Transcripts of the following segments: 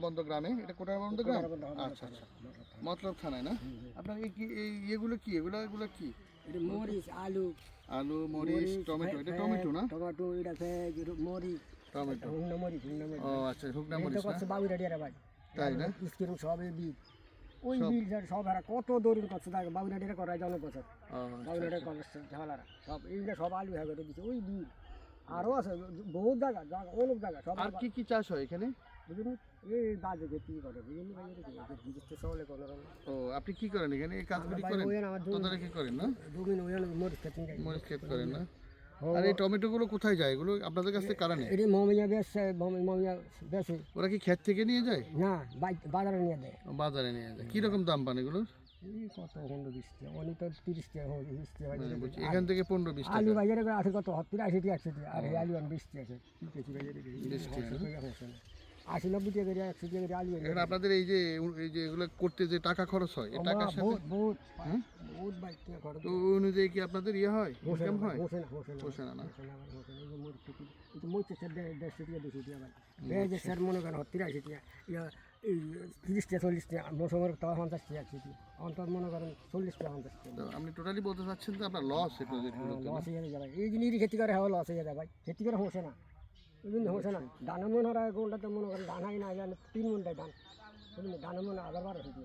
বন্ধ গ্রামে, এটা কোটারবন্ধ গ্রাম। আচ্ছা আচ্ছা, মতলব থানায় না? আপনার এই কি এই এগুলো কি, এগুলো এগুলো কি? এটা মরিচ, আলু, আলু, মরিচ, টমেটো। এটা টমেটো না? টমেটো, এটা মরিচ, টমেটো। হুগনা মরিচ, ও আচ্ছা, হুগনা মরিচ না? বাবুরা ডিয়ারা ভাই, তাই না? স্কিম সব এই বিল, ওই বিল সব হারা কত দৌড়িন করছে থাকে বাবুরা ডিয়ারা করায় জনপ্রচার, বাবুরা ডিয়ারা করছে ঝালারা সব এইগুলো সব আলু হয়ে দিচ্ছে ওই বিল। আরও আছে বহুত জায়গা, অনেক জায়গা সব। আর কি কি চাষ হয় এখানে? বুঝলি এই বাজে খেতে করে বুঝলি ভাই, চলে কোনো ও আপনি কি করেন এখানে, এই কাজগুলি করেন? তদারকি করেন না? জমিন ওই মরিচ খেতে মরিচ ক্ষেত করেন না? আর এই টমেটো গুলো কোথায় যায়? এগুলো আপনাদের কাছ থেকে কারা নেয়? এটি মমিয়া বেচছে, মমিয়া বেচে ওরা কি ক্ষেত থেকে নিয়ে যায়? না, বাজারে নিয়ে দেয়। বাজারে নিয়ে যায়। কিরকম দাম পান এগুলোর? এই কত 15-20 টাকা, অনেক তো 30 টাকা, 20 টাকা। এখান থেকে 15-20 টাকা। আলু বাজারে আছে কত 80 টাকা, 100 টাকা, আর এই আলু 20 টাকা আছে। কি কেজি বাজারে 20 টাকা, 80-90 টাকা করে, 100 টাকা করে আলু। এখানে আপনাদের এই যে এগুলো করতে যে টাকা খরচ হয়, এই টাকার সাথে বহুত বাইক টাকা খরচ। তো ওই অনুযায়ী কি আপনাদের ইয়ে হয়, ইনকাম হয়? হোসে না। মনে করেন 80 টাকা, 30 টাকা 40 টাকা, মৌসুমের তাও 50 টাকা, 100 টাকা, অন্তত মনে করেন 40 টাকা 50 টাকা। আপনি টোটালি বলতে চাচ্ছেন যে আপনার লস এই প্রজেক্টগুলোতে? লস হয়ে যাবে এই জিনিস, খেতে করে হওয়া লস হয়ে যায় ভাই, খেতে করে হোসে না, ওই জন্য হোসে না। দানা মনে হয় গোলটাতে মনে করেন ধান হয় না, 3 মন দেয় ধান, দানা মনে আবার 12 টাকা।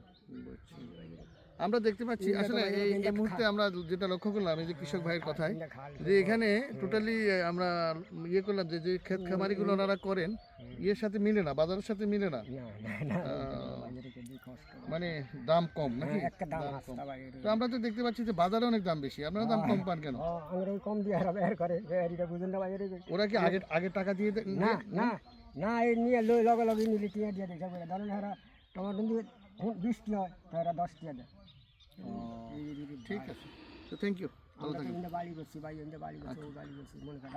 আমরা দেখতে পাচ্ছি আসলে এই মুহূর্তে আমরা যেটা লক্ষ্য করলাম, এই যে কৃষক ভাইয়ের কথায়, যে এখানে টোটালি আমরা ইয়ে করলাম যে যে ক্ষেত খামারিগুলো ওনারা করেন, ইয়ের সাথে মিলে না, বাজারের সাথে মিলে না, মানে দাম কম নাকি? তো আমরা তো দেখতে পাচ্ছি যে বাজারে অনেক দাম বেশি, আপনারা দাম কম পান কেন? আমরা কম দিয়ে বের করে বুঝেন না বাজারে। ওরা কি আগে টাকা দিয়ে দেয়? না না না, এই নিয়ে লগে লগে নিলে টিয়া দিয়ে দেয়। ধরেন হারা টমাটো দিয়ে 20 টাকা হয়, তারা 10 টাকা দেয়। ঠিক আছে, তো থ্যাংক ইউ। আমরা বাড়ি করছি ভাই, বাড়ি করছি, বাড়ি করছি মনে করেন।